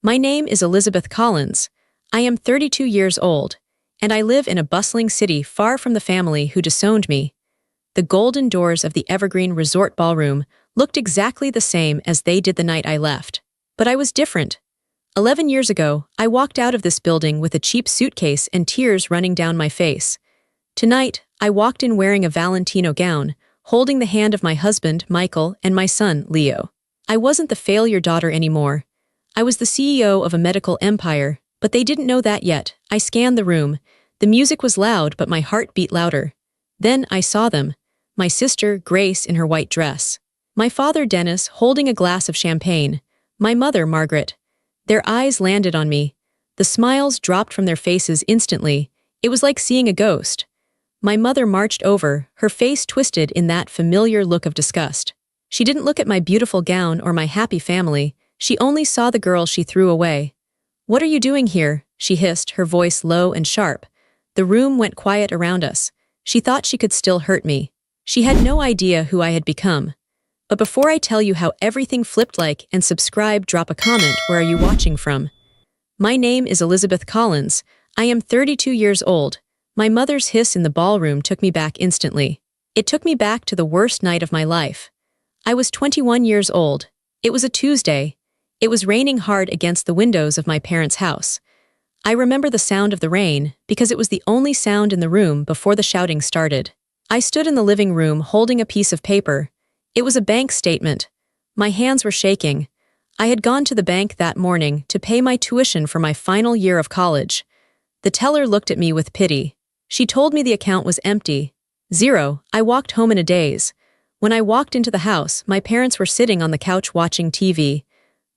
My name is Elizabeth Collins. I am 32 years old, and I live in a bustling city far from the family who disowned me. The golden doors of the Evergreen Resort Ballroom looked exactly the same as they did the night I left. But I was different. 11 years ago, I walked out of this building with a cheap suitcase and tears running down my face. Tonight, I walked in wearing a Valentino gown, holding the hand of my husband, Michael, and my son, Leo. I wasn't the failure daughter anymore. I was the CEO of a medical empire, but they didn't know that yet. I scanned the room. The music was loud, but my heart beat louder. Then I saw them. My sister, Grace, in her white dress. My father, Dennis, holding a glass of champagne. My mother, Margaret. Their eyes landed on me. The smiles dropped from their faces instantly. It was like seeing a ghost. My mother marched over, her face twisted in that familiar look of disgust. She didn't look at my beautiful gown or my happy family. She only saw the girl she threw away. "What are you doing here?" she hissed, her voice low and sharp. The room went quiet around us. She thought she could still hurt me. She had no idea who I had become. But before I tell you how everything flipped and subscribe, drop a comment. Where are you watching from? My name is Elizabeth Collins. I am 32 years old. My mother's hiss in the ballroom took me back instantly. It took me back to the worst night of my life. I was 21 years old. It was a Tuesday. It was raining hard against the windows of my parents' house. I remember the sound of the rain because it was the only sound in the room before the shouting started. I stood in the living room holding a piece of paper. It was a bank statement. My hands were shaking. I had gone to the bank that morning to pay my tuition for my final year of college. The teller looked at me with pity. She told me the account was empty. Zero. I walked home in a daze. When I walked into the house, my parents were sitting on the couch watching TV.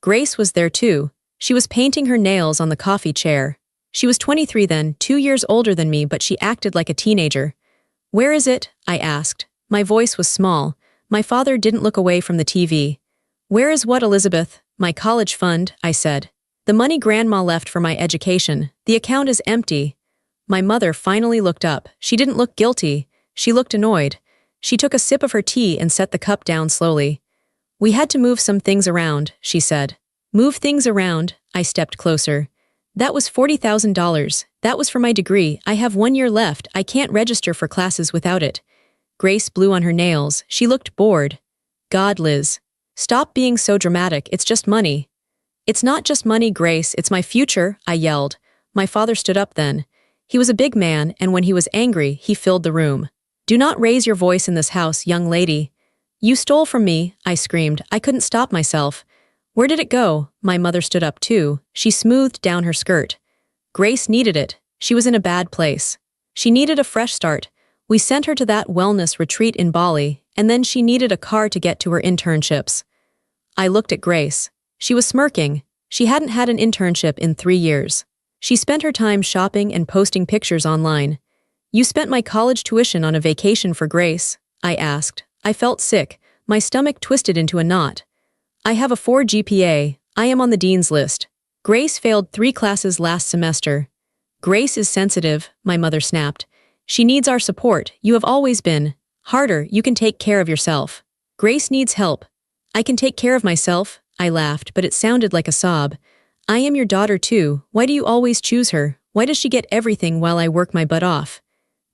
Grace was there too. She was painting her nails on the coffee chair. She was 23 then, 2 years older than me, but she acted like a teenager. "Where is it?" I asked. My voice was small. My father didn't look away from the TV. "Where is what, Elizabeth?" "My college fund," I said. "The money Grandma left for my education. The account is empty." My mother finally looked up. She didn't look guilty. She looked annoyed. She took a sip of her tea and set the cup down slowly. "We had to move some things around," she said. "Move things around?" I stepped closer. "That was $40,000. That was for my degree. I have 1 year left. I can't register for classes without it." Grace blew on her nails. She looked bored. "God, Liz. Stop being so dramatic. It's just money." "It's not just money, Grace. It's my future," I yelled. My father stood up then. He was a big man, and when he was angry, he filled the room. "Do not raise your voice in this house, young lady." "You stole from me," I screamed. I couldn't stop myself. "Where did it go?" My mother stood up too. She smoothed down her skirt. Grace needed it. She was in a bad place. She needed a fresh start. We sent her to that wellness retreat in Bali, and then she needed a car to get to her internships. I looked at Grace. She was smirking. She hadn't had an internship in 3 years. She spent her time shopping and posting pictures online. "You spent my college tuition on a vacation for Grace?" I asked. I felt sick. My stomach twisted into a knot. "I have a 4 GPA. I am on the dean's list. Grace failed 3 classes last semester." "Grace is sensitive," my mother snapped. "She needs our support. You have always been. Harder, you can take care of yourself." "Grace needs help." "I can take care of myself," I laughed, but it sounded like a sob. "I am your daughter too. Why do you always choose her? Why does she get everything while I work my butt off?"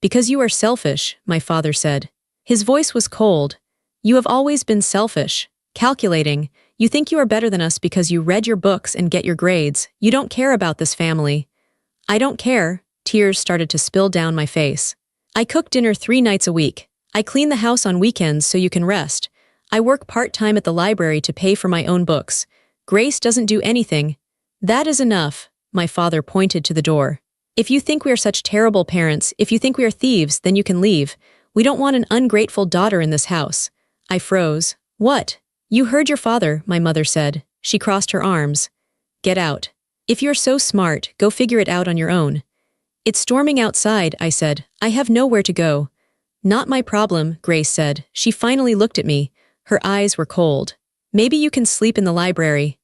"Because you are selfish," my father said. His voice was cold. "You have always been selfish. Calculating. You think you are better than us because you read your books and get your grades. You don't care about this family." "I don't care." Tears started to spill down my face. "I cook dinner 3 nights a week. I clean the house on weekends so you can rest. I work part-time at the library to pay for my own books. Grace doesn't do anything." "That is enough." My father pointed to the door. "If you think we are such terrible parents, if you think we are thieves, then you can leave. We don't want an ungrateful daughter in this house." I froze. "What?" "You heard your father," my mother said. She crossed her arms. "Get out. If you're so smart, go figure it out on your own." "It's storming outside," I said. "I have nowhere to go." "Not my problem," Grace said. She finally looked at me. Her eyes were cold. "Maybe you can sleep in the library."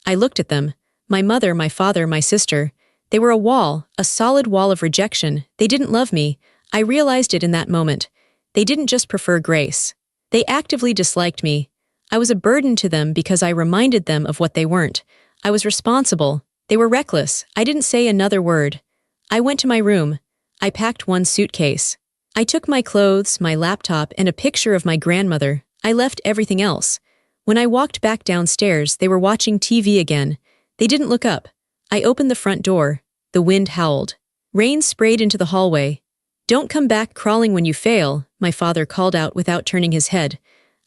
I looked at them. My mother, my father, my sister. They were a wall, a solid wall of rejection. They didn't love me. I realized it in that moment. They didn't just prefer Grace. They actively disliked me. I was a burden to them because I reminded them of what they weren't. I was responsible. They were reckless. I didn't say another word. I went to my room. I packed one suitcase. I took my clothes, my laptop, and a picture of my grandmother. I left everything else. When I walked back downstairs, they were watching TV again. They didn't look up. I opened the front door. The wind howled. Rain sprayed into the hallway. "Don't come back crawling when you fail," my father called out without turning his head.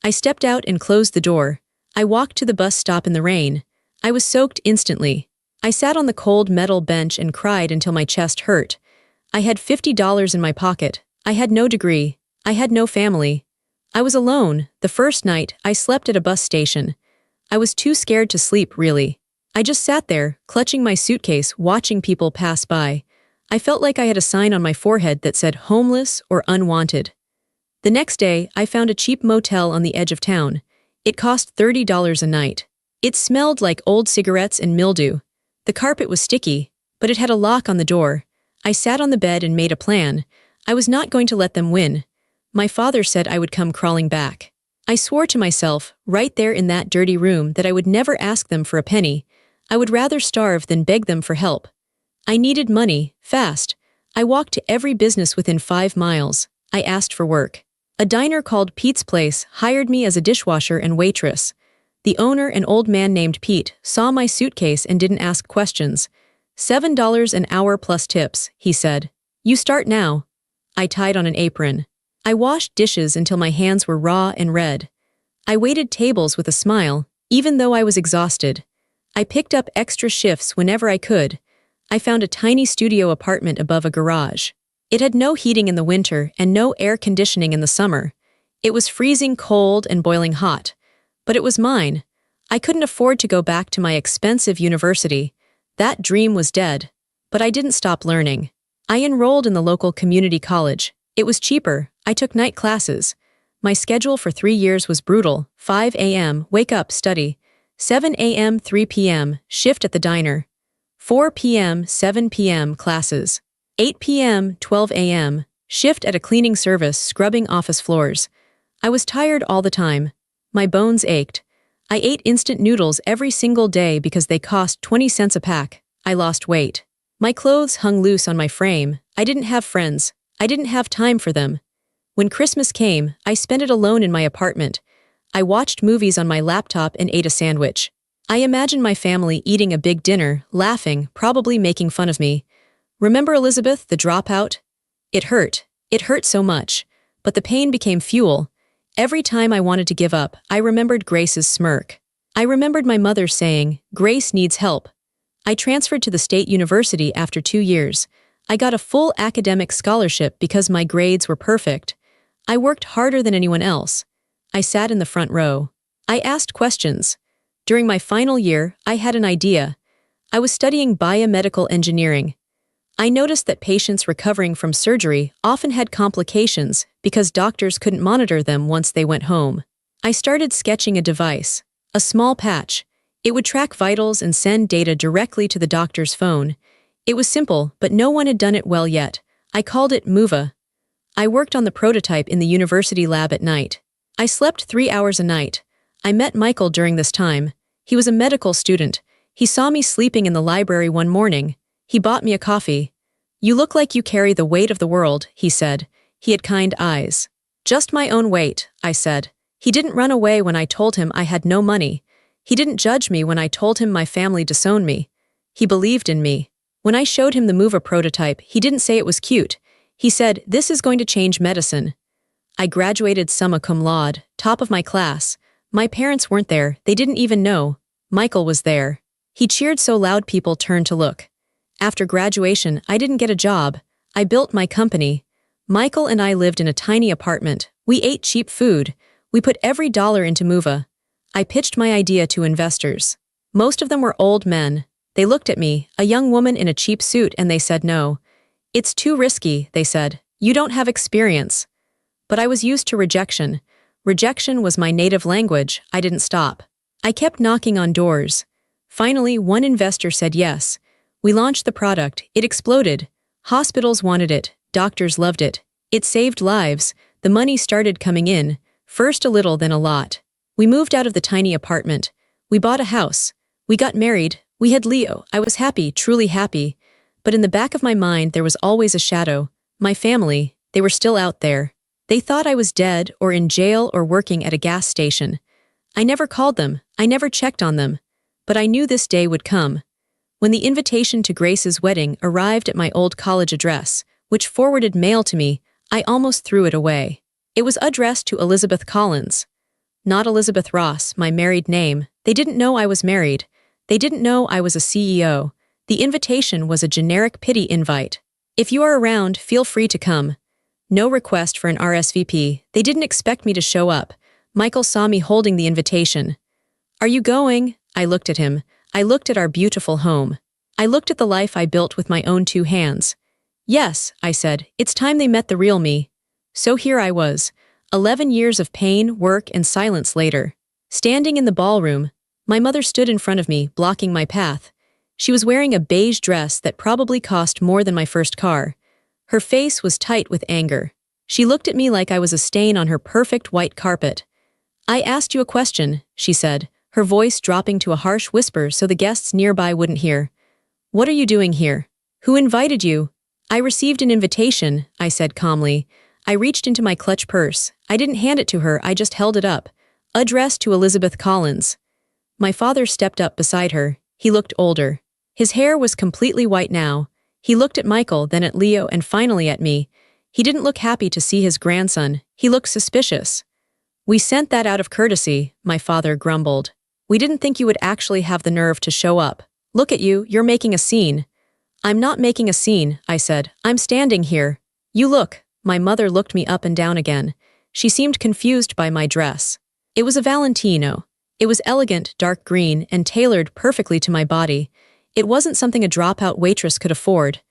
I stepped out and closed the door. I walked to the bus stop in the rain. I was soaked instantly. I sat on the cold metal bench and cried until my chest hurt. I had $50 in my pocket. I had no degree. I had no family. I was alone. The first night, I slept at a bus station. I was too scared to sleep, really. I just sat there, clutching my suitcase, watching people pass by. I felt like I had a sign on my forehead that said homeless or unwanted. The next day, I found a cheap motel on the edge of town. It cost $30 a night. It smelled like old cigarettes and mildew. The carpet was sticky, but it had a lock on the door. I sat on the bed and made a plan. I was not going to let them win. My father said I would come crawling back. I swore to myself, right there in that dirty room, that I would never ask them for a penny. I would rather starve than beg them for help. I needed money, fast. I walked to every business within 5 miles. I asked for work. A diner called Pete's Place hired me as a dishwasher and waitress. The owner, an old man named Pete, saw my suitcase and didn't ask questions. $7 an hour plus tips, he said. "You start now." I tied on an apron. I washed dishes until my hands were raw and red. I waited tables with a smile, even though I was exhausted. I picked up extra shifts whenever I could. I found a tiny studio apartment above a garage. It had no heating in the winter and no air conditioning in the summer. It was freezing cold and boiling hot. But it was mine. I couldn't afford to go back to my expensive university. That dream was dead. But I didn't stop learning. I enrolled in the local community college. It was cheaper. I took night classes. My schedule for 3 years was brutal. 5 a.m., wake up, study. 7 a.m., 3 p.m., shift at the diner. 4 p.m., 7 p.m., classes. 8 p.m., 12 a.m., shift at a cleaning service, scrubbing office floors. I was tired all the time. My bones ached. I ate instant noodles every single day because they cost 20 cents a pack. I lost weight. My clothes hung loose on my frame. I didn't have friends. I didn't have time for them. When Christmas came, I spent it alone in my apartment. I watched movies on my laptop and ate a sandwich. I imagined my family eating a big dinner, laughing, probably making fun of me. Remember Elizabeth, the dropout? It hurt. It hurt so much. But the pain became fuel. Every time I wanted to give up, I remembered Grace's smirk. I remembered my mother saying, "Grace needs help." I transferred to the state university after 2 years. I got a full academic scholarship because my grades were perfect. I worked harder than anyone else. I sat in the front row. I asked questions. During my final year, I had an idea. I was studying biomedical engineering. I noticed that patients recovering from surgery often had complications because doctors couldn't monitor them once they went home. I started sketching a device, a small patch. It would track vitals and send data directly to the doctor's phone. It was simple, but no one had done it well yet. I called it MOVA. I worked on the prototype in the university lab at night. I slept 3 hours a night. I met Michael during this time. He was a medical student. He saw me sleeping in the library one morning. He bought me a coffee. "You look like you carry the weight of the world," he said. He had kind eyes. "Just my own weight," I said. He didn't run away when I told him I had no money. He didn't judge me when I told him my family disowned me. He believed in me. When I showed him the MOVA prototype, he didn't say it was cute. He said, "This is going to change medicine." I graduated summa cum laude, top of my class. My parents weren't there, they didn't even know. Michael was there. He cheered so loud people turned to look. After graduation, I didn't get a job. I built my company. Michael and I lived in a tiny apartment. We ate cheap food. We put every dollar into MOVA. I pitched my idea to investors. Most of them were old men. They looked at me, a young woman in a cheap suit, and they said no. "It's too risky," they said. "You don't have experience." But I was used to rejection. Rejection was my native language. I didn't stop. I kept knocking on doors. Finally, one investor said yes. We launched the product. It exploded. Hospitals wanted it. Doctors loved it. It saved lives. The money started coming in. First a little, then a lot. We moved out of the tiny apartment. We bought a house. We got married. We had Leo. I was happy, truly happy. But in the back of my mind there was always a shadow. My family, they were still out there. They thought I was dead or in jail or working at a gas station. I never called them, I never checked on them. But I knew this day would come. When the invitation to Grace's wedding arrived at my old college address, which forwarded mail to me, I almost threw it away. It was addressed to Elizabeth Collins. Not Elizabeth Ross, my married name. They didn't know I was married. They didn't know I was a CEO. The invitation was a generic pity invite. If you are around, feel free to come. No request for an RSVP. They didn't expect me to show up. Michael saw me holding the invitation. Are you going? I looked at him. I looked at our beautiful home. I looked at the life I built with my own 2 hands. Yes, I said, it's time they met the real me. So here I was, 11 years of pain, work, and silence later. Standing in the ballroom, my mother stood in front of me, blocking my path. She was wearing a beige dress that probably cost more than my first car. Her face was tight with anger. She looked at me like I was a stain on her perfect white carpet. I asked you a question, she said, her voice dropping to a harsh whisper so the guests nearby wouldn't hear. What are you doing here? Who invited you? I received an invitation, I said calmly. I reached into my clutch purse. I didn't hand it to her, I just held it up. Addressed to Elizabeth Collins. My father stepped up beside her. He looked older. His hair was completely white now. He looked at Michael, then at Leo, and finally at me. He didn't look happy to see his grandson. He looked suspicious. We sent that out of courtesy, my father grumbled. We didn't think you would actually have the nerve to show up. Look at you, you're making a scene. I'm not making a scene, I said. I'm standing here. You look. My mother looked me up and down again. She seemed confused by my dress. It was a Valentino. It was elegant, dark green, and tailored perfectly to my body. It wasn't something a dropout waitress could afford.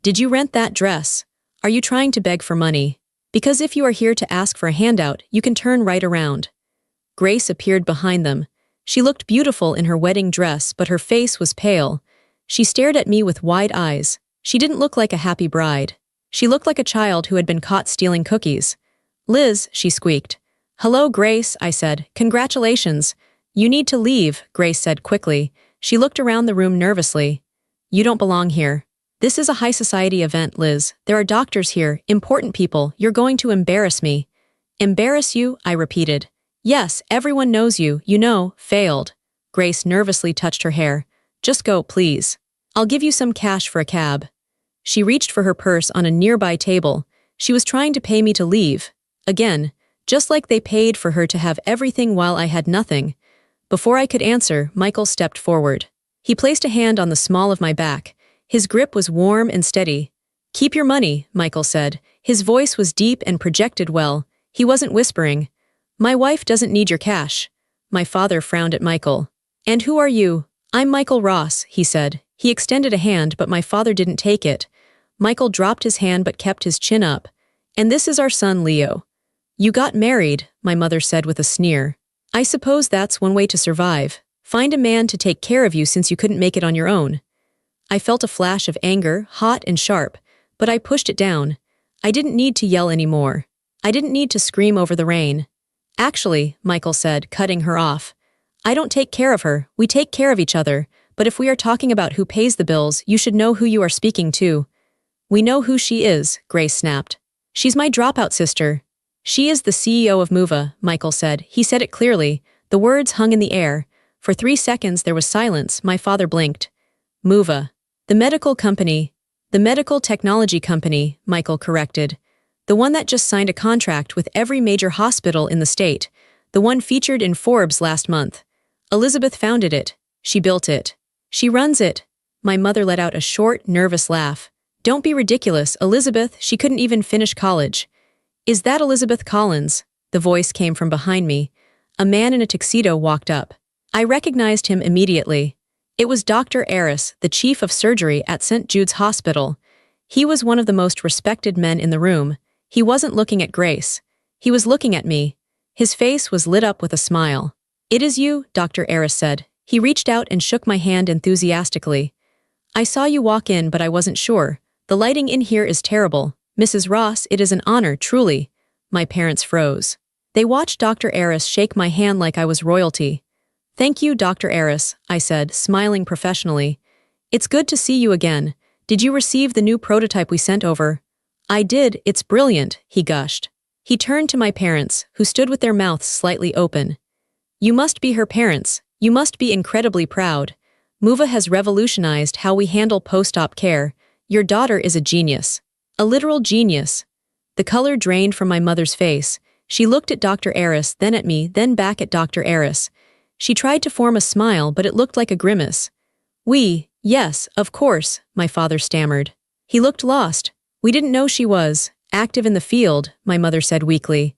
Did you rent that dress? Are you trying to beg for money? Because if you are here to ask for a handout, you can turn right around. Grace appeared behind them. She looked beautiful in her wedding dress, but her face was pale. She stared at me with wide eyes. She didn't look like a happy bride. She looked like a child who had been caught stealing cookies. Liz, she squeaked. Hello, Grace, I said. Congratulations. You need to leave, Grace said quickly. She looked around the room nervously. You don't belong here. This is a high society event, Liz. There are doctors here, important people. You're going to embarrass me. Embarrass you? I repeated. Yes, everyone knows you, failed. Grace nervously touched her hair. Just go, please. I'll give you some cash for a cab. She reached for her purse on a nearby table. She was trying to pay me to leave. Again, just like they paid for her to have everything while I had nothing. Before I could answer, Michael stepped forward. He placed a hand on the small of my back. His grip was warm and steady. Keep your money, Michael said. His voice was deep and projected well. He wasn't whispering. My wife doesn't need your cash. My father frowned at Michael. And who are you? I'm Michael Ross, he said. He extended a hand, but my father didn't take it. Michael dropped his hand but kept his chin up. And this is our son, Leo. You got married, my mother said with a sneer. I suppose that's one way to survive. Find a man to take care of you since you couldn't make it on your own. I felt a flash of anger, hot and sharp, but I pushed it down. I didn't need to yell anymore. I didn't need to scream over the rain. Actually, Michael said, cutting her off. I don't take care of her, we take care of each other, but if we are talking about who pays the bills, you should know who you are speaking to. We know who she is, Grace snapped. She's my dropout sister. She is the CEO of Mova, Michael said. He said it clearly. The words hung in the air. For 3 seconds there was silence. My father blinked. Mova. The medical company. The medical technology company, Michael corrected. The one that just signed a contract with every major hospital in the state. The one featured in Forbes last month. Elizabeth founded it. She built it. She runs it. My mother let out a short, nervous laugh. Don't be ridiculous, Elizabeth. She couldn't even finish college. Is that Elizabeth Collins? The voice came from behind me. A man in a tuxedo walked up. I recognized him immediately. It was Dr. Aris, the chief of surgery at St. Jude's Hospital. He was one of the most respected men in the room. He wasn't looking at Grace. He was looking at me. His face was lit up with a smile. It is you, Dr. Aris said. He reached out and shook my hand enthusiastically. I saw you walk in, but I wasn't sure. The lighting in here is terrible. Mrs. Ross, it is an honor, truly. My parents froze. They watched Dr. Aris shake my hand like I was royalty. Thank you, Dr. Eris, I said, smiling professionally. It's good to see you again. Did you receive the new prototype we sent over? I did, it's brilliant, he gushed. He turned to my parents, who stood with their mouths slightly open. You must be her parents. You must be incredibly proud. Muva has revolutionized how we handle post-op care. Your daughter is a genius. A literal genius. The color drained from my mother's face. She looked at Dr. Eris, then at me, then back at Dr. Eris. She tried to form a smile, but it looked like a grimace. Yes, of course, my father stammered. He looked lost. We didn't know she was active in the field, my mother said weakly.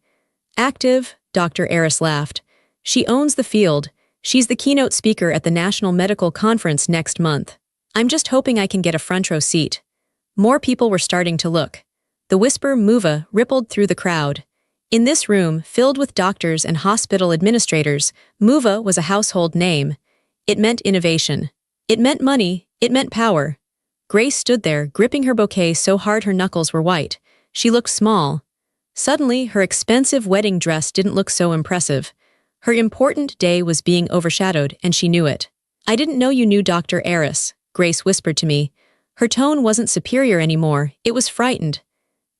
Active? Dr. Eris laughed. She owns the field. She's the keynote speaker at the National Medical Conference next month. I'm just hoping I can get a front row seat. More people were starting to look. The whisper Muva rippled through the crowd. In this room, filled with doctors and hospital administrators, Muva was a household name. It meant innovation. It meant money. It meant power. Grace stood there, gripping her bouquet so hard her knuckles were white. She looked small. Suddenly, her expensive wedding dress didn't look so impressive. Her important day was being overshadowed, and she knew it. I didn't know you knew Dr. Eris, Grace whispered to me. Her tone wasn't superior anymore, it was frightened.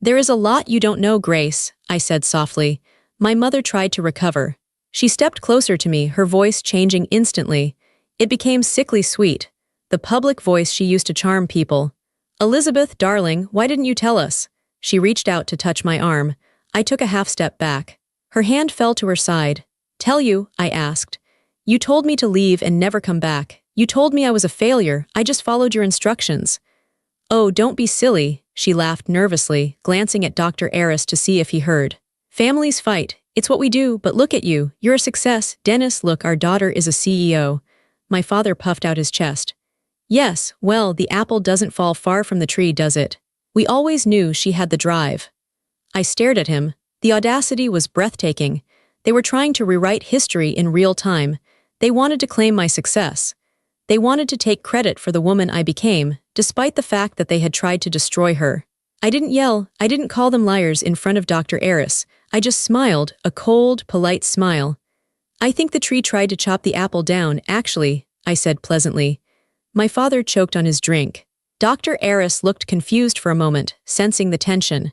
There is a lot you don't know, Grace, I said softly. My mother tried to recover. She stepped closer to me, her voice changing instantly. It became sickly sweet, the public voice she used to charm people. Elizabeth, darling, why didn't you tell us? She reached out to touch my arm. I took a half step back. Her hand fell to her side. Tell you, I asked. You told me to leave and never come back. You told me I was a failure. I just followed your instructions. Oh, don't be silly, she laughed nervously, glancing at Dr. Eris to see if he heard. Families fight. It's what we do, but look at you. You're a success. Dennis, look, our daughter is a CEO. My father puffed out his chest. Yes, well, the apple doesn't fall far from the tree, does it? We always knew she had the drive. I stared at him. The audacity was breathtaking. They were trying to rewrite history in real time. They wanted to claim my success. They wanted to take credit for the woman I became, despite the fact that they had tried to destroy her. I didn't yell, I didn't call them liars in front of Dr. Eris. I just smiled, a cold, polite smile. I think the tree tried to chop the apple down, actually, I said pleasantly. My father choked on his drink. Dr. Eris looked confused for a moment, sensing the tension.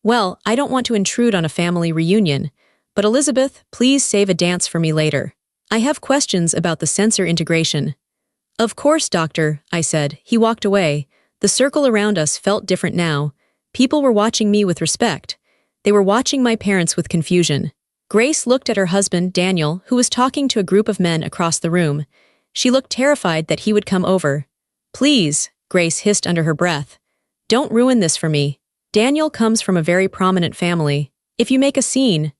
Well, I don't want to intrude on a family reunion, but Elizabeth, please save a dance for me later. I have questions about the sensor integration. Of course, doctor, I said. He walked away. The circle around us felt different now. People were watching me with respect. They were watching my parents with confusion. Grace looked at her husband, Daniel, who was talking to a group of men across the room. She looked terrified that he would come over. Please, Grace hissed under her breath. Don't ruin this for me. Daniel comes from a very prominent family. If you make a scene—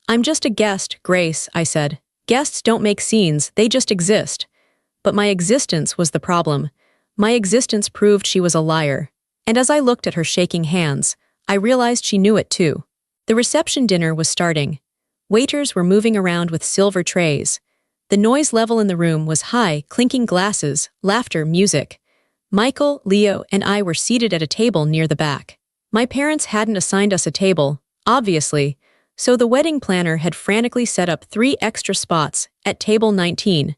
I'm just a guest, Grace, I said. Guests don't make scenes, they just exist. But my existence was the problem. My existence proved she was a liar. And as I looked at her shaking hands, I realized she knew it too. The reception dinner was starting. Waiters were moving around with silver trays. The noise level in the room was high, clinking glasses, laughter, music. Michael, Leo, and I were seated at a table near the back. My parents hadn't assigned us a table, obviously, so the wedding planner had frantically set up 3 extra spots at table 19,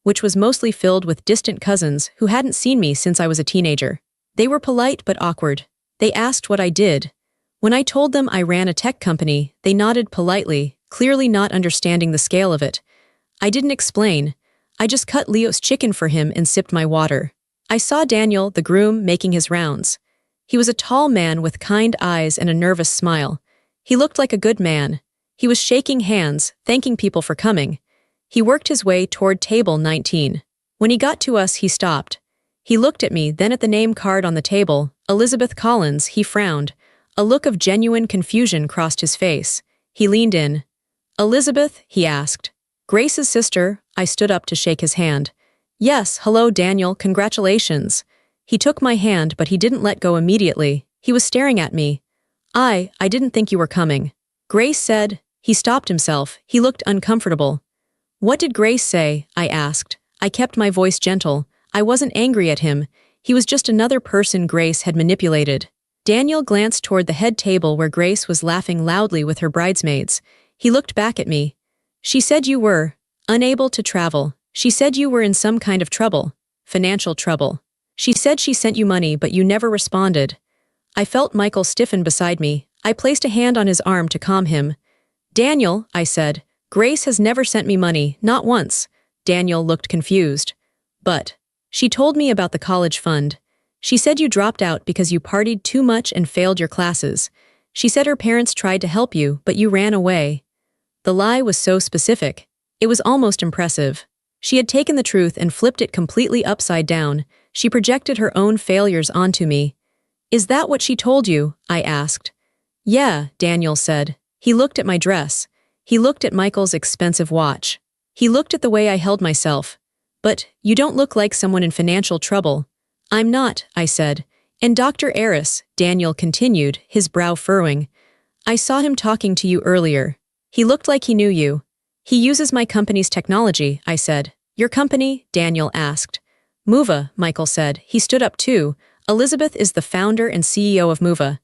which was mostly filled with distant cousins who hadn't seen me since I was a teenager. They were polite but awkward. They asked what I did. When I told them I ran a tech company, they nodded politely, clearly not understanding the scale of it. I didn't explain. I just cut Leo's chicken for him and sipped my water. I saw Daniel, the groom, making his rounds. He was a tall man with kind eyes and a nervous smile. He looked like a good man. He was shaking hands, thanking people for coming. He worked his way toward table 19. When he got to us, he stopped. He looked at me, then at the name card on the table, Elizabeth Collins. He frowned. A look of genuine confusion crossed his face. He leaned in. Elizabeth? He asked. Grace's sister. I stood up to shake his hand. Yes, hello, Daniel, congratulations. He took my hand, but he didn't let go immediately. He was staring at me. I didn't think you were coming. Grace said. He stopped himself. He looked uncomfortable. What did Grace say? I asked. I kept my voice gentle. I wasn't angry at him. He was just another person Grace had manipulated. Daniel glanced toward the head table where Grace was laughing loudly with her bridesmaids. He looked back at me. She said you were. Unable to travel. She said you were in some kind of trouble. Financial trouble. She said she sent you money but you never responded. I felt Michael stiffen beside me. I placed a hand on his arm to calm him. Daniel, I said, Grace has never sent me money, not once. Daniel looked confused. But she told me about the college fund. She said you dropped out because you partied too much and failed your classes. She said her parents tried to help you, but you ran away. The lie was so specific. It was almost impressive. She had taken the truth and flipped it completely upside down. She projected her own failures onto me. Is that what she told you? I asked. Yeah, Daniel said. He looked at my dress. He looked at Michael's expensive watch. He looked at the way I held myself. But you don't look like someone in financial trouble. I'm not, I said. And Dr. Eris, Daniel continued, his brow furrowing. I saw him talking to you earlier. He looked like he knew you. He uses my company's technology, I said. Your company? Daniel asked. Muva, Michael said. He stood up too. Elizabeth is the founder and CEO of Muva.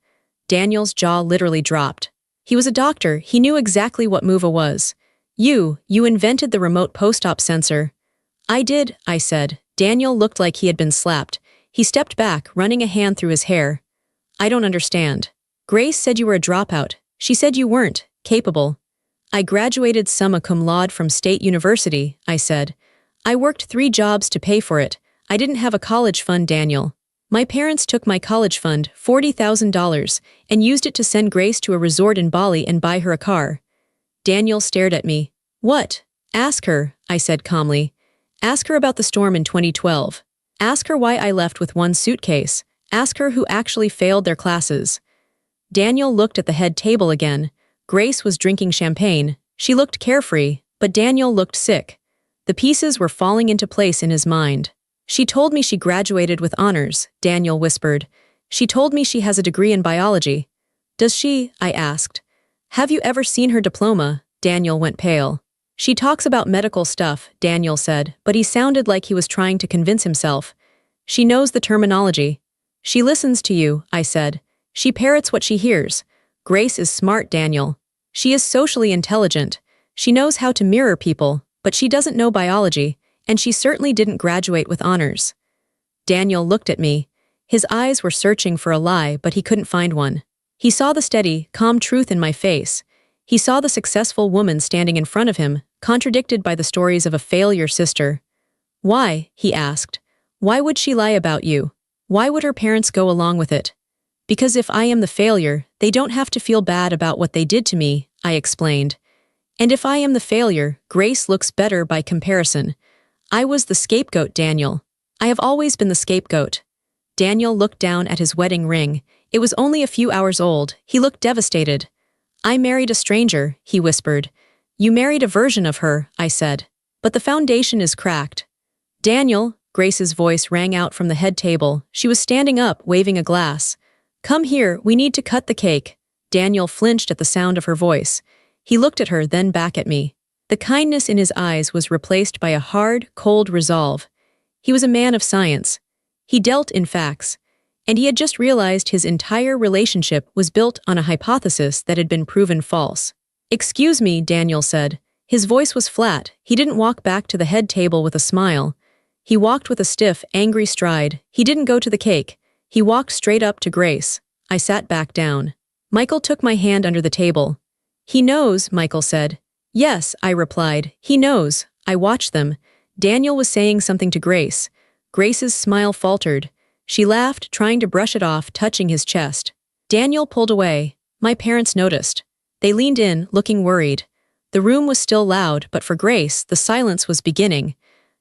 Daniel's jaw literally dropped. He was a doctor. He knew exactly what Muva was. You invented the remote post-op sensor. I did, I said. Daniel looked like he had been slapped. He stepped back, running a hand through his hair. I don't understand. Grace said you were a dropout. She said you weren't capable. I graduated summa cum laude from State University, I said. I worked 3 jobs to pay for it. I didn't have a college fund, Daniel. My parents took my college fund, $40,000, and used it to send Grace to a resort in Bali and buy her a car. Daniel stared at me. What? Ask her, I said calmly. Ask her about the storm in 2012. Ask her why I left with 1 suitcase. Ask her who actually failed their classes. Daniel looked at the head table again. Grace was drinking champagne. She looked carefree, but Daniel looked sick. The pieces were falling into place in his mind. She told me she graduated with honors, Daniel whispered. She told me she has a degree in biology. Does she? I asked. Have you ever seen her diploma? Daniel went pale. She talks about medical stuff, Daniel said, but he sounded like he was trying to convince himself. She knows the terminology. She listens to you, I said. She parrots what she hears. Grace is smart, Daniel. She is socially intelligent. She knows how to mirror people, but she doesn't know biology, and she certainly didn't graduate with honors. Daniel looked at me. His eyes were searching for a lie, but he couldn't find one. He saw the steady, calm truth in my face. He saw the successful woman standing in front of him, contradicted by the stories of a failure sister. Why? He asked. Why would she lie about you? Why would her parents go along with it? Because if I am the failure, they don't have to feel bad about what they did to me, I explained. And if I am the failure, Grace looks better by comparison. I was the scapegoat, Daniel. I have always been the scapegoat. Daniel looked down at his wedding ring. It was only a few hours old. He looked devastated. I married a stranger, he whispered. You married a version of her, I said. But the foundation is cracked. Daniel, Grace's voice rang out from the head table. She was standing up, waving a glass. Come here, we need to cut the cake. Daniel flinched at the sound of her voice. He looked at her, then back at me. The kindness in his eyes was replaced by a hard, cold resolve. He was a man of science. He dealt in facts. And he had just realized his entire relationship was built on a hypothesis that had been proven false. Excuse me, Daniel said. His voice was flat. He didn't walk back to the head table with a smile. He walked with a stiff, angry stride. He didn't go to the cake. He walked straight up to Grace. I sat back down. Michael took my hand under the table. He knows, Michael said. Yes, I replied. He knows. I watched them. Daniel was saying something to Grace. Grace's smile faltered. She laughed, trying to brush it off, touching his chest. Daniel pulled away. My parents noticed. They leaned in, looking worried. The room was still loud, but for Grace, the silence was beginning.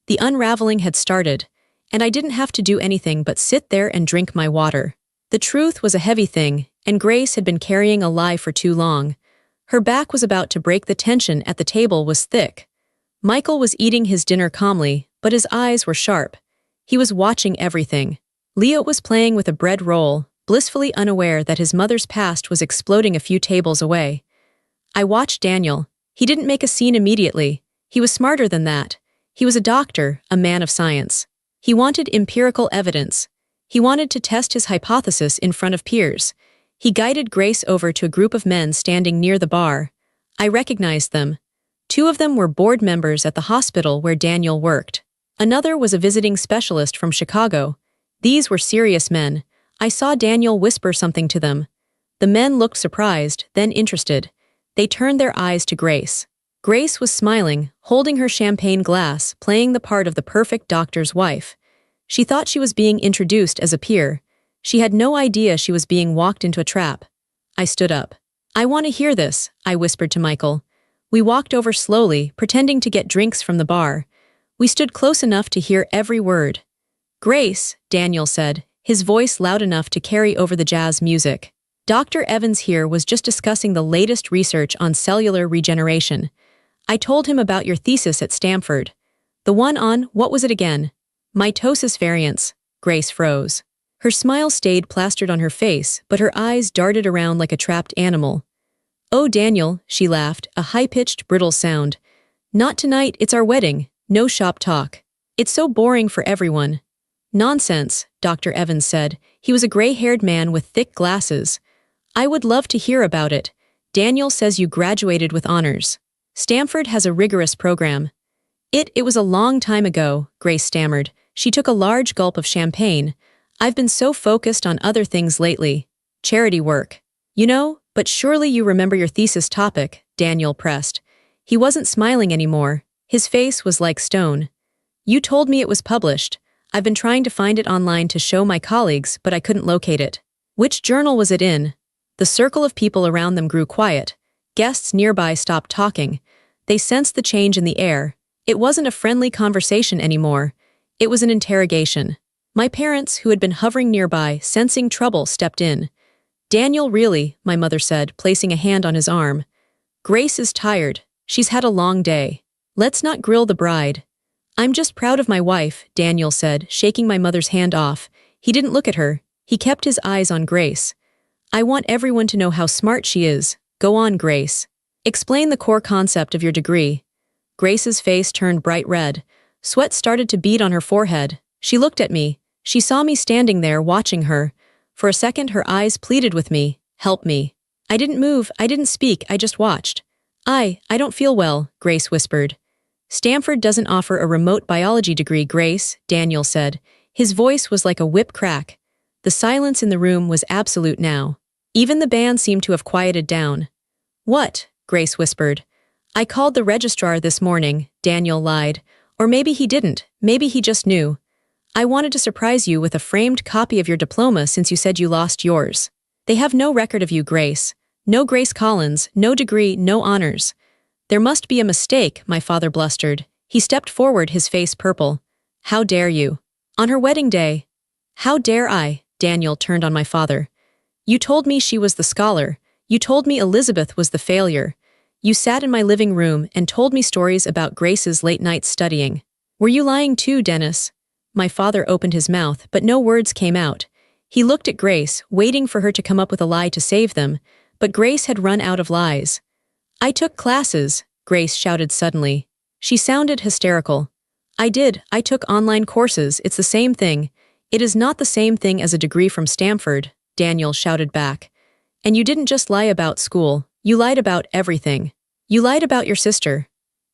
The unraveling had started, and I didn't have to do anything but sit there and drink my water. The truth was a heavy thing, and Grace had been carrying a lie for too long. Her back was about to break. The tension at the table was thick. Michael was eating his dinner calmly, but his eyes were sharp. He was watching everything. Leo was playing with a bread roll, blissfully unaware that his mother's past was exploding a few tables away. I watched Daniel. He didn't make a scene immediately. He was smarter than that. He was a doctor, a man of science. He wanted empirical evidence. He wanted to test his hypothesis in front of peers. He guided Grace over to a group of men standing near the bar. I recognized them. Two of them were board members at the hospital where Daniel worked. Another was a visiting specialist from Chicago. These were serious men. I saw Daniel whisper something to them. The men looked surprised, then interested. They turned their eyes to Grace. Grace was smiling, holding her champagne glass, playing the part of the perfect doctor's wife. She thought she was being introduced as a peer. She had no idea she was being walked into a trap. I stood up. "I want to hear this," I whispered to Michael. We walked over slowly, pretending to get drinks from the bar. We stood close enough to hear every word. "Grace," Daniel said, his voice loud enough to carry over the jazz music. "Dr. Evans here was just discussing the latest research on cellular regeneration. I told him about your thesis at Stanford. The one on, what was it again? Mitosis variants." Grace froze. Her smile stayed plastered on her face, but her eyes darted around like a trapped animal. "Oh, Daniel," she laughed, a high-pitched, brittle sound. "Not tonight, it's our wedding. No shop talk. It's so boring for everyone." "Nonsense," Dr. Evans said. He was a gray-haired man with thick glasses. "I would love to hear about it. Daniel says you graduated with honors. Stanford has a rigorous program." It was a long time ago," Grace stammered. She took a large gulp of champagne. "I've been so focused on other things lately. Charity work. You know, but surely you remember your thesis topic," Daniel pressed. He wasn't smiling anymore. His face was like stone. "You told me it was published. I've been trying to find it online to show my colleagues, but I couldn't locate it." "Which journal was it in?" The circle of people around them grew quiet. Guests nearby stopped talking. They sensed the change in the air. It wasn't a friendly conversation anymore. It was an interrogation. My parents, who had been hovering nearby, sensing trouble, stepped in. "Daniel, really," my mother said, placing a hand on his arm. "Grace is tired. She's had a long day. Let's not grill the bride." "I'm just proud of my wife," Daniel said, shaking my mother's hand off. He didn't look at her. He kept his eyes on Grace. "I want everyone to know how smart she is. Go on, Grace. Explain the core concept of your degree." Grace's face turned bright red. Sweat started to bead on her forehead. She looked at me. She saw me standing there, watching her. For a second, her eyes pleaded with me. "Help me." I didn't move, I didn't speak, I just watched. I don't feel well," Grace whispered. "Stanford doesn't offer a remote biology degree, Grace," Daniel said. His voice was like a whip crack. The silence in the room was absolute now. Even the band seemed to have quieted down. "What?" Grace whispered. "I called the registrar this morning," Daniel lied. "Or maybe he didn't, maybe he just knew. I wanted to surprise you with a framed copy of your diploma since you said you lost yours. They have no record of you, Grace. No Grace Collins, no degree, no honors." "There must be a mistake," my father blustered. He stepped forward, his face purple. "How dare you? On her wedding day." "How dare I?" Daniel turned on my father. "You told me she was the scholar. You told me Elizabeth was the failure. You sat in my living room and told me stories about Grace's late nights studying. Were you lying too, Dennis?" My father opened his mouth, but no words came out. He looked at Grace, waiting for her to come up with a lie to save them, but Grace had run out of lies. "I took classes," Grace shouted suddenly. She sounded hysterical. "I did. I took online courses. It's the same thing." "It is not the same thing as a degree from Stanford," Daniel shouted back. "And you didn't just lie about school. You lied about everything. You lied about your sister."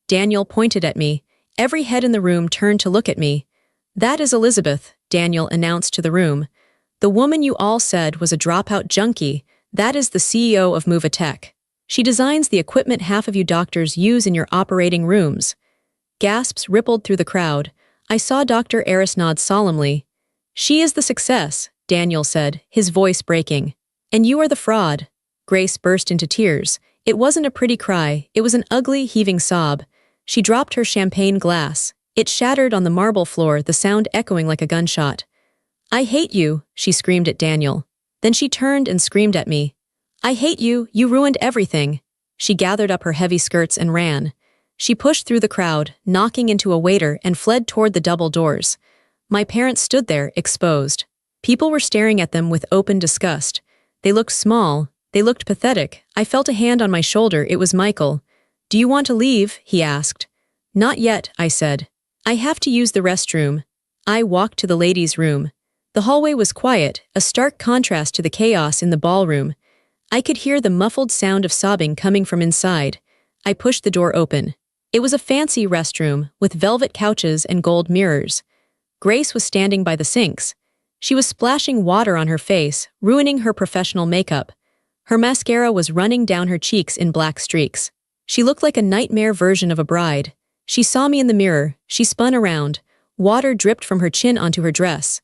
Daniel pointed at me. Every head in the room turned to look at me. "That is Elizabeth," Daniel announced to the room. "The woman you all said was a dropout junkie. That is the CEO of Movatech. She designs the equipment half of you doctors use in your operating rooms." Gasps rippled through the crowd. I saw Dr. Eris nod solemnly. "She is the success," Daniel said, his voice breaking. "And you are the fraud." Grace burst into tears. It wasn't a pretty cry, it was an ugly, heaving sob. She dropped her champagne glass. It shattered on the marble floor, the sound echoing like a gunshot. "I hate you," she screamed at Daniel. Then she turned and screamed at me. "I hate you, you ruined everything." She gathered up her heavy skirts and ran. She pushed through the crowd, knocking into a waiter, and fled toward the double doors. My parents stood there, exposed. People were staring at them with open disgust. They looked small. They looked pathetic. I felt a hand on my shoulder. It was Michael. "Do you want to leave?" he asked. "Not yet," I said. "I have to use the restroom." I walked to the ladies' room. The hallway was quiet, a stark contrast to the chaos in the ballroom. I could hear the muffled sound of sobbing coming from inside. I pushed the door open. It was a fancy restroom, with velvet couches and gold mirrors. Grace was standing by the sinks. She was splashing water on her face, ruining her professional makeup. Her mascara was running down her cheeks in black streaks. She looked like a nightmare version of a bride. She saw me in the mirror. She spun around. Water dripped from her chin onto her dress.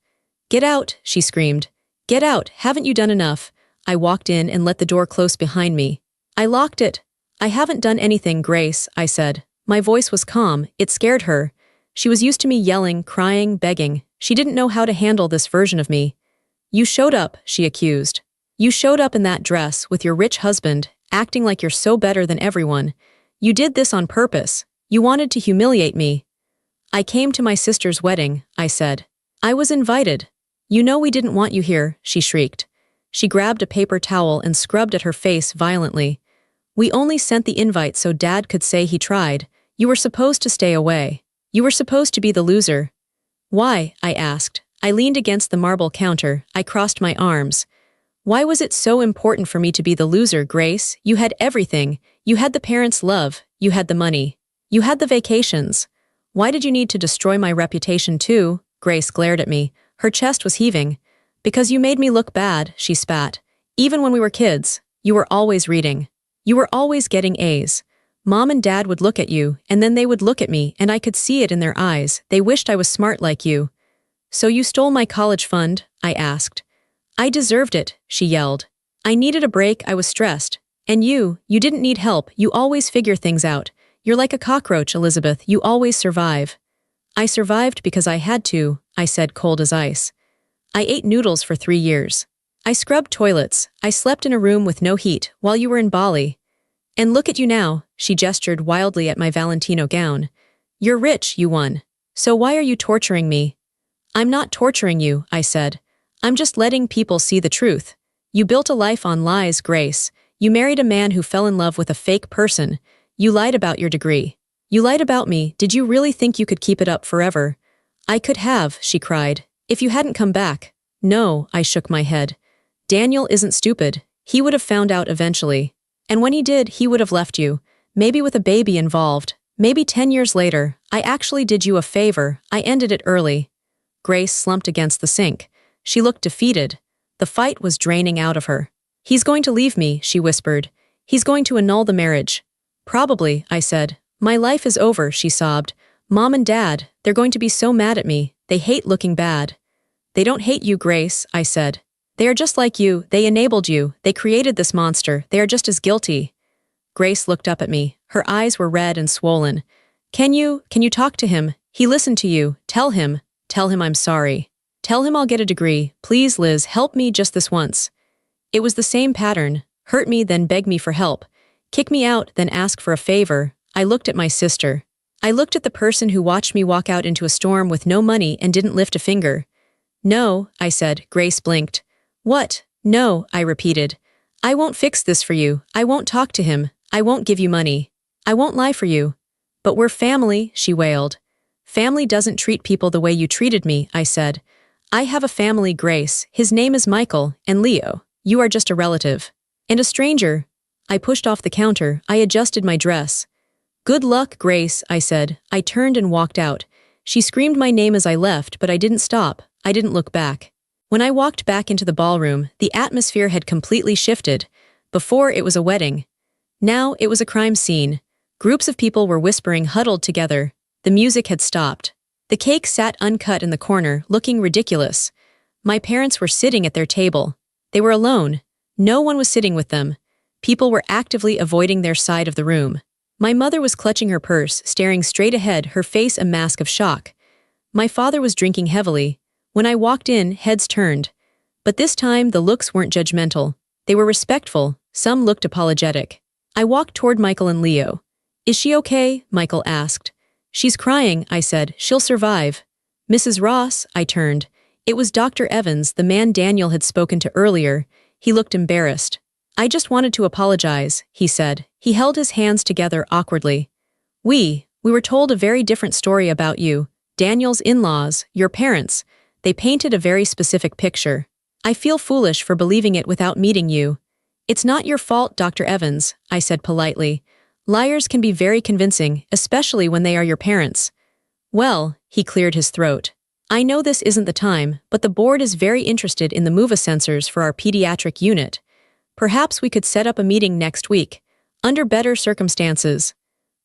"Get out," she screamed. "Get out, haven't you done enough?" I walked in and let the door close behind me. I locked it. "I haven't done anything, Grace," I said. My voice was calm. It scared her. She was used to me yelling, crying, begging. She didn't know how to handle this version of me. "You showed up," she accused. "You showed up in that dress with your rich husband, acting like you're so better than everyone. You did this on purpose. You wanted to humiliate me." "I came to my sister's wedding," I said. "I was invited." "You know we didn't want you here," she shrieked. She grabbed a paper towel and scrubbed at her face violently. "We only sent the invite so Dad could say he tried. You were supposed to stay away. You were supposed to be the loser." "Why?" I asked. I leaned against the marble counter. I crossed my arms. "Why was it so important for me to be the loser, Grace? You had everything. You had the parents' love. You had the money. You had the vacations. Why did you need to destroy my reputation too?" Grace glared at me. Her chest was heaving. "Because you made me look bad," she spat. "Even when we were kids, you were always reading. You were always getting A's. Mom and Dad would look at you, and then they would look at me, and I could see it in their eyes. They wished I was smart like you." "So you stole my college fund?" I asked. "I deserved it," she yelled. "I needed a break, I was stressed. And you didn't need help, you always figure things out. You're like a cockroach, Elizabeth, you always survive." "I survived because I had to," I said, cold as ice. "I ate noodles for 3 years. I scrubbed toilets. I slept in a room with no heat while you were in Bali. And look at you now," she gestured wildly at my Valentino gown. "You're rich, you won. So why are you torturing me?" "I'm not torturing you," I said. "I'm just letting people see the truth. You built a life on lies, Grace. You married a man who fell in love with a fake person. You lied about your degree. You lied about me. Did you really think you could keep it up forever?" "I could have," she cried, "if you hadn't come back." "No," I shook my head. "Daniel isn't stupid. He would have found out eventually. And when he did, he would have left you. Maybe with a baby involved. Maybe 10 years later. I actually did you a favor. I ended it early." Grace slumped against the sink. She looked defeated. The fight was draining out of her. "He's going to leave me," she whispered. "He's going to annul the marriage." "Probably," I said. "My life is over," she sobbed. "Mom and Dad, they're going to be so mad at me. They hate looking bad." "They don't hate you, Grace," I said. "They are just like you. They enabled you. They created this monster. They are just as guilty." Grace looked up at me. Her eyes were red and swollen. Can you talk to him? He listened to you. Tell him I'm sorry. Tell him I'll get a degree. Please, Liz, help me just this once." It was the same pattern. Hurt me, then beg me for help. Kick me out, then ask for a favor. I looked at my sister. I looked at the person who watched me walk out into a storm with no money and didn't lift a finger. "No," I said. Grace blinked. "What? No," I repeated. "I won't fix this for you. I won't talk to him. I won't give you money. I won't lie for you." "But we're family," she wailed. "Family doesn't treat people the way you treated me," I said. "I have a family, Grace. His name is Michael, and Leo. You are just a relative. And a stranger." I pushed off the counter. I adjusted my dress. "Good luck, Grace," I said. I turned and walked out. She screamed my name as I left, but I didn't stop. I didn't look back. When I walked back into the ballroom, the atmosphere had completely shifted. Before, it was a wedding. Now, it was a crime scene. Groups of people were whispering, huddled together. The music had stopped. The cake sat uncut in the corner, looking ridiculous. My parents were sitting at their table. They were alone. No one was sitting with them. People were actively avoiding their side of the room. My mother was clutching her purse, staring straight ahead, her face a mask of shock. My father was drinking heavily. When I walked in, heads turned. But this time, the looks weren't judgmental. They were respectful. Some looked apologetic. I walked toward Michael and Leo. "Is she okay?" Michael asked. "She's crying," I said. "She'll survive." "Mrs. Ross," I turned. It was Dr. Evans, the man Daniel had spoken to earlier. He looked embarrassed. "I just wanted to apologize," he said. He held his hands together awkwardly. We were told a very different story about you. Daniel's in-laws, your parents. They painted a very specific picture. I feel foolish for believing it without meeting you." "It's not your fault, Dr. Evans," I said politely. Liars can be very convincing, especially when they are your parents. Well, he cleared his throat. I know this isn't the time, but the board is very interested in the MOVA sensors for our pediatric unit. Perhaps we could set up a meeting next week, under better circumstances.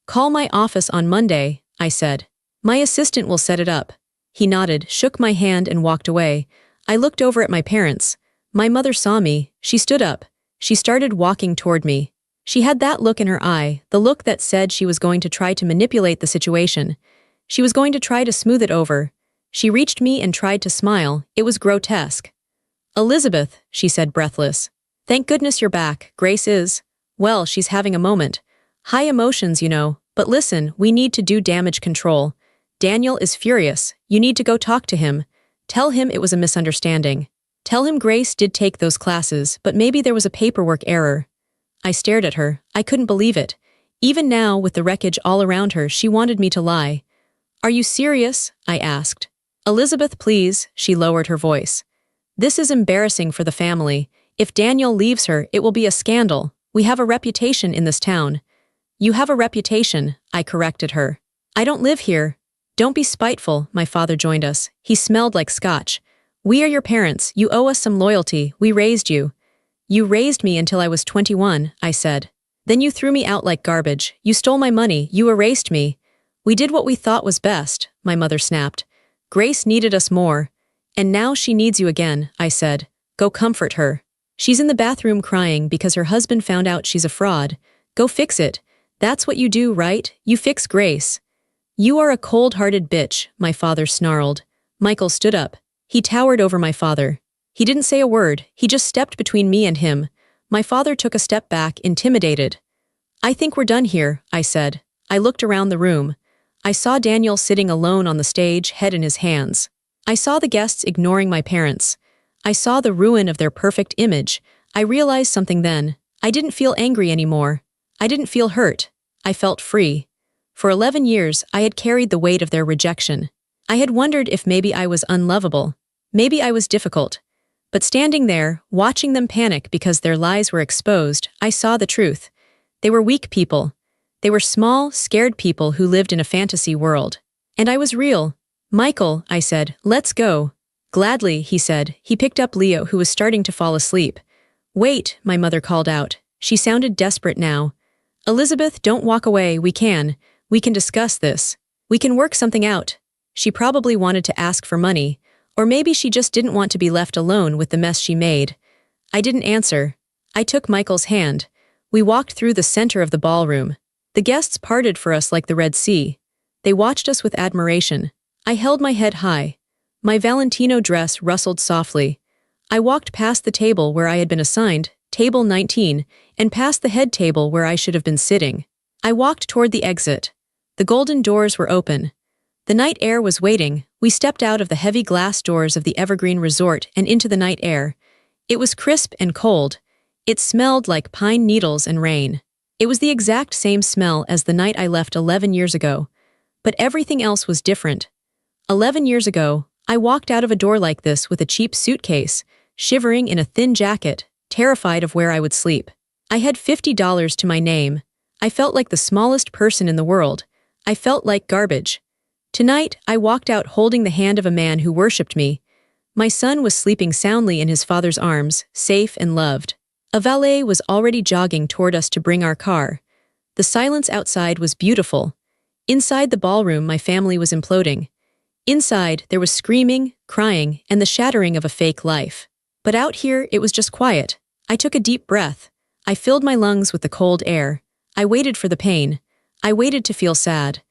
Call my office on Monday, I said. My assistant will set it up. He nodded, shook my hand and walked away. I looked over at my parents. My mother saw me. She stood up. She started walking toward me. She had that look in her eye, the look that said she was going to try to manipulate the situation. She was going to try to smooth it over. She reached me and tried to smile. It was grotesque. Elizabeth, she said breathless. Thank goodness you're back. Grace is. Well, she's having a moment. High emotions, you know. But listen, we need to do damage control. Daniel is furious. You need to go talk to him. Tell him it was a misunderstanding. Tell him Grace did take those classes, but maybe there was a paperwork error. I stared at her. I couldn't believe it. Even now, with the wreckage all around her, she wanted me to lie. Are you serious? I asked. Elizabeth, please, she lowered her voice. This is embarrassing for the family. If Daniel leaves her, it will be a scandal. We have a reputation in this town. You have a reputation, I corrected her. I don't live here. Don't be spiteful, my father joined us. He smelled like scotch. We are your parents. You owe us some loyalty. We raised you. You raised me until I was 21, I said. Then you threw me out like garbage. You stole my money. You erased me. We did what we thought was best, my mother snapped. Grace needed us more. And now she needs you again, I said. Go comfort her. She's in the bathroom crying because her husband found out she's a fraud. Go fix it. That's what you do, right? You fix Grace. You are a cold-hearted bitch, my father snarled. Michael stood up. He towered over my father. He didn't say a word. He just stepped between me and him. My father took a step back, intimidated. I think we're done here, I said. I looked around the room. I saw Daniel sitting alone on the stage, head in his hands. I saw the guests ignoring my parents. I saw the ruin of their perfect image. I realized something then. I didn't feel angry anymore. I didn't feel hurt. I felt free. For 11 years, I had carried the weight of their rejection. I had wondered if maybe I was unlovable. Maybe I was difficult. But standing there, watching them panic because their lies were exposed, I saw the truth. They were weak people. They were small, scared people who lived in a fantasy world. And I was real. Michael, I said, let's go. Gladly, he said. He picked up Leo, who was starting to fall asleep. Wait, my mother called out. She sounded desperate now. Elizabeth, don't walk away. We can discuss this. We can work something out. She probably wanted to ask for money, or maybe she just didn't want to be left alone with the mess she made. I didn't answer. I took Michael's hand. We walked through the center of the ballroom. The guests parted for us like the Red Sea. They watched us with admiration. I held my head high. My Valentino dress rustled softly. I walked past the table where I had been assigned, table 19, and past the head table where I should have been sitting. I walked toward the exit. The golden doors were open. The night air was waiting. We stepped out of the heavy glass doors of the Evergreen Resort and into the night air. It was crisp and cold. It smelled like pine needles and rain. It was the exact same smell as the night I left 11 years ago. But everything else was different. 11 years ago, I walked out of a door like this with a cheap suitcase, shivering in a thin jacket, terrified of where I would sleep. I had $50 to my name. I felt like the smallest person in the world. I felt like garbage. Tonight, I walked out holding the hand of a man who worshipped me. My son was sleeping soundly in his father's arms, safe and loved. A valet was already jogging toward us to bring our car. The silence outside was beautiful. Inside the ballroom, my family was imploding. Inside, there was screaming, crying, and the shattering of a fake life. But out here, it was just quiet. I took a deep breath. I filled my lungs with the cold air. I waited for the pain. I waited to feel sad.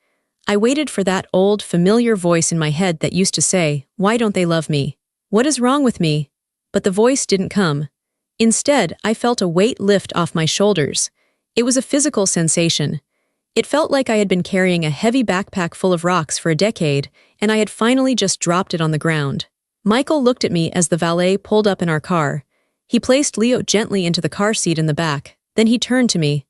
I waited for that old, familiar voice in my head that used to say, "Why don't they love me? What is wrong with me?" But the voice didn't come. Instead, I felt a weight lift off my shoulders. It was a physical sensation. It felt like I had been carrying a heavy backpack full of rocks for a decade, and I had finally just dropped it on the ground. Michael looked at me as the valet pulled up in our car. He placed Leo gently into the car seat in the back. Then he turned to me.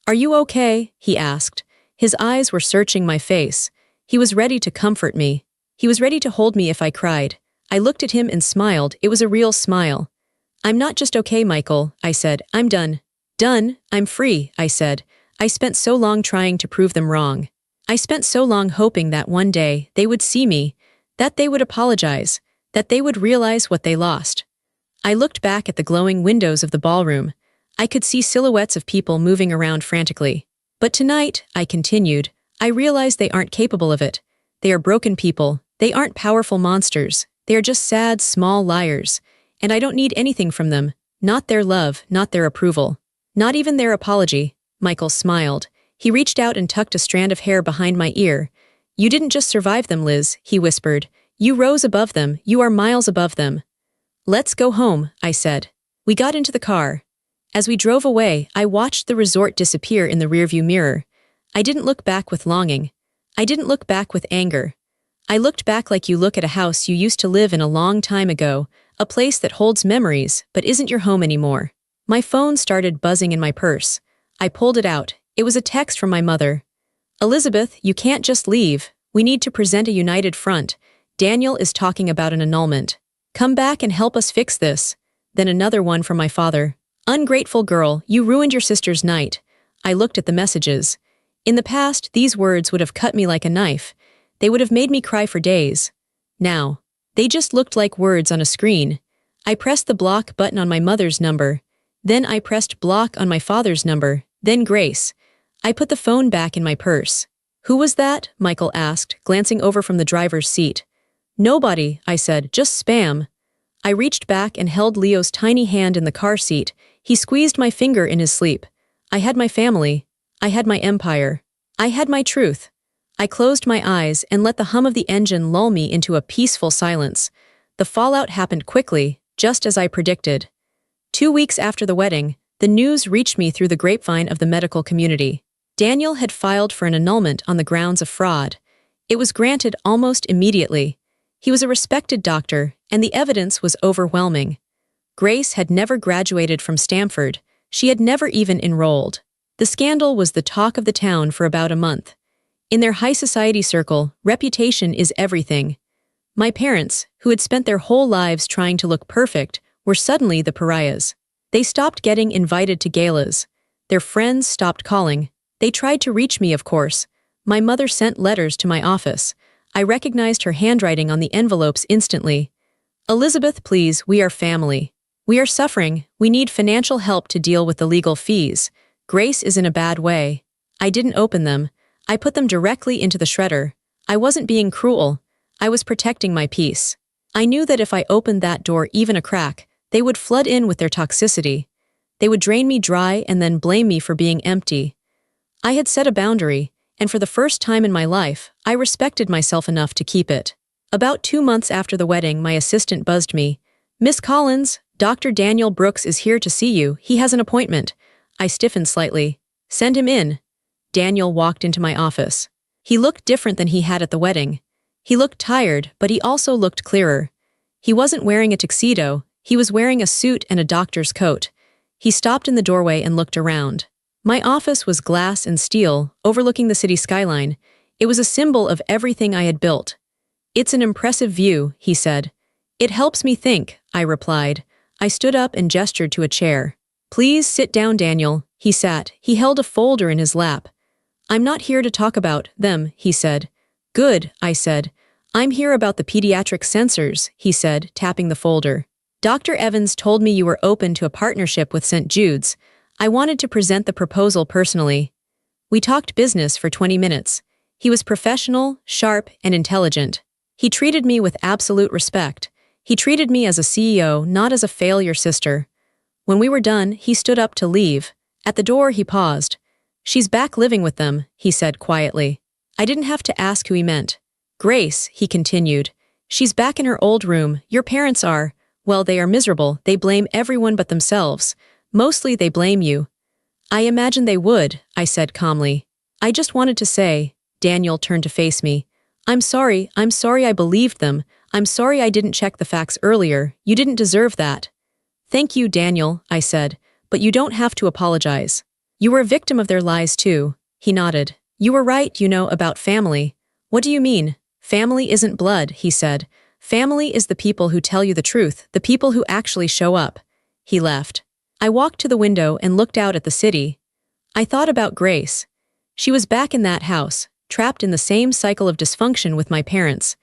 "Are you okay?" he asked. His eyes were searching my face. He was ready to comfort me. He was ready to hold me if I cried. I looked at him and smiled. It was a real smile. "I'm not just okay, Michael," I said. "I'm done." "Done? I'm free," I said. I spent so long trying to prove them wrong. I spent so long hoping that one day they would see me, that they would apologize, that they would realize what they lost. I looked back at the glowing windows of the ballroom. I could see silhouettes of people moving around frantically. But tonight, I continued, I realize they aren't capable of it. They are broken people. They aren't powerful monsters. They are just sad, small liars. And I don't need anything from them. Not their love, not their approval. Not even their apology. Michael smiled. He reached out and tucked a strand of hair behind my ear. You didn't just survive them, Liz, he whispered. You rose above them. You are miles above them. Let's go home, I said. We got into the car. As we drove away, I watched the resort disappear in the rearview mirror. I didn't look back with longing. I didn't look back with anger. I looked back like you look at a house you used to live in a long time ago, a place that holds memories but isn't your home anymore. My phone started buzzing in my purse. I pulled it out. It was a text from my mother. Elizabeth, you can't just leave. We need to present a united front. Daniel is talking about an annulment. Come back and help us fix this. Then another one from my father. Ungrateful girl, you ruined your sister's night. I looked at the messages. In the past, these words would have cut me like a knife. They would have made me cry for days. Now, they just looked like words on a screen. I pressed the block button on my mother's number. Then I pressed block on my father's number. Then Grace. I put the phone back in my purse. Who was that? Michael asked, glancing over from the driver's seat. Nobody, I said, just spam. I reached back and held Leo's tiny hand in the car seat. He squeezed my finger in his sleep. I had my family. I had my empire. I had my truth. I closed my eyes and let the hum of the engine lull me into a peaceful silence. The fallout happened quickly, just as I predicted. 2 weeks after the wedding, the news reached me through the grapevine of the medical community. Daniel had filed for an annulment on the grounds of fraud. It was granted almost immediately. He was a respected doctor, and the evidence was overwhelming. Grace had never graduated from Stanford. She had never even enrolled. The scandal was the talk of the town for about a month. In their high society circle, reputation is everything. My parents, who had spent their whole lives trying to look perfect, were suddenly the pariahs. They stopped getting invited to galas. Their friends stopped calling. They tried to reach me, of course. My mother sent letters to my office. I recognized her handwriting on the envelopes instantly. Elizabeth, please, we are family. We are suffering. We need financial help to deal with the legal fees. Grace is in a bad way. I didn't open them. I put them directly into the shredder. I wasn't being cruel. I was protecting my peace. I knew that if I opened that door even a crack, they would flood in with their toxicity. They would drain me dry and then blame me for being empty. I had set a boundary, and for the first time in my life, I respected myself enough to keep it. About 2 months after the wedding, my assistant buzzed me. Miss Collins, Dr. Daniel Brooks is here to see you. He has an appointment. I stiffened slightly. Send him in. Daniel walked into my office. He looked different than he had at the wedding. He looked tired, but he also looked clearer. He wasn't wearing a tuxedo. He was wearing a suit and a doctor's coat. He stopped in the doorway and looked around. My office was glass and steel, overlooking the city skyline. It was a symbol of everything I had built. It's an impressive view, he said. It helps me think, I replied. I stood up and gestured to a chair. Please sit down, Daniel. He sat. He held a folder in his lap. I'm not here to talk about them, he said. Good, I said. I'm here about the pediatric sensors, he said, tapping the folder. Dr. Evans told me you were open to a partnership with St. Jude's. I wanted to present the proposal personally. We talked business for 20 minutes. He was professional, sharp, and intelligent. He treated me with absolute respect. He treated me as a CEO, not as a failure sister. When we were done, he stood up to leave. At the door, he paused. She's back living with them, he said quietly. I didn't have to ask who he meant. Grace, he continued. She's back in her old room. Your parents are, well, they are miserable. They blame everyone but themselves. Mostly they blame you. I imagine they would, I said calmly. I just wanted to say, Daniel turned to face me. I'm sorry I believed them. I'm sorry I didn't check the facts earlier. You didn't deserve that. Thank you, Daniel, I said, but you don't have to apologize. You were a victim of their lies too. He nodded. You were right, about family. What do you mean? Family isn't blood, he said. Family is the people who tell you the truth, the people who actually show up. He left. I walked to the window and looked out at the city. I thought about Grace. She was back in that house, trapped in the same cycle of dysfunction with my parents.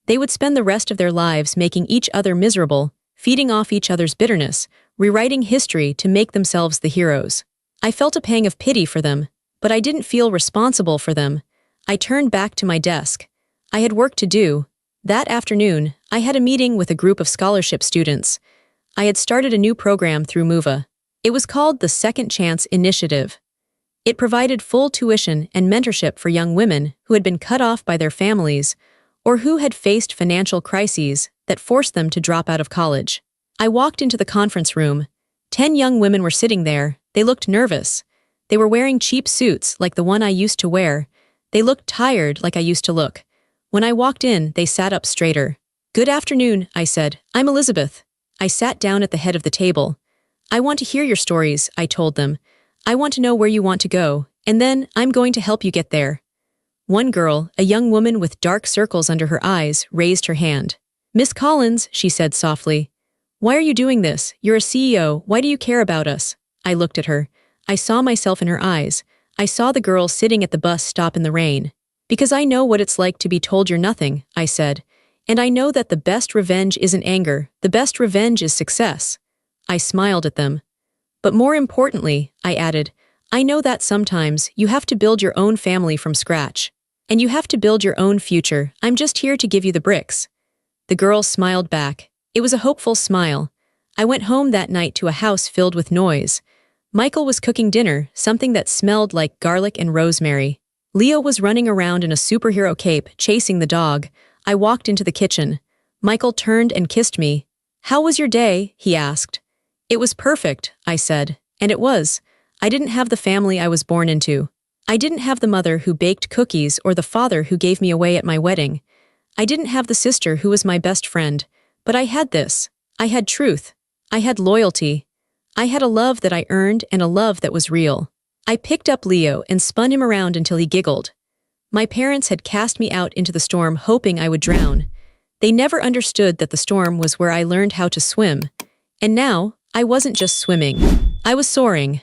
They would spend the rest of their lives making each other miserable, feeding off each other's bitterness, rewriting history to make themselves the heroes. I felt a pang of pity for them, but I didn't feel responsible for them. I turned back to my desk. I had work to do. That afternoon, I had a meeting with a group of scholarship students. I had started a new program through MOVA. It was called the Second Chance Initiative. It provided full tuition and mentorship for young women who had been cut off by their families or who had faced financial crises that forced them to drop out of college. I walked into the conference room. 10 young women were sitting there. They looked nervous. They were wearing cheap suits like the one I used to wear. They looked tired like I used to look. When I walked in, they sat up straighter. "Good afternoon," I said. "I'm Elizabeth." I sat down at the head of the table. "I want to hear your stories," I told them. "I want to know where you want to go, and then I'm going to help you get there." One girl, a young woman with dark circles under her eyes, raised her hand. "Miss Collins," she said softly, "why are you doing this? You're a CEO. Why do you care about us?" I looked at her. I saw myself in her eyes. I saw the girl sitting at the bus stop in the rain. "Because I know what it's like to be told you're nothing," I said. "And I know that the best revenge isn't anger. The best revenge is success." I smiled at them. "But more importantly," I added, "I know that sometimes you have to build your own family from scratch. And you have to build your own future. I'm just here to give you the bricks." The girl smiled back. It was a hopeful smile. I went home that night to a house filled with noise. Michael was cooking dinner, something that smelled like garlic and rosemary. Leo was running around in a superhero cape, chasing the dog. I walked into the kitchen. Michael turned and kissed me. "How was your day?" he asked. "It was perfect," I said. And it was. I didn't have the family I was born into. I didn't have the mother who baked cookies or the father who gave me away at my wedding. I didn't have the sister who was my best friend. But I had this. I had truth. I had loyalty. I had a love that I earned and a love that was real. I picked up Leo and spun him around until he giggled. My parents had cast me out into the storm hoping I would drown. They never understood that the storm was where I learned how to swim. And now, I wasn't just swimming. I was soaring.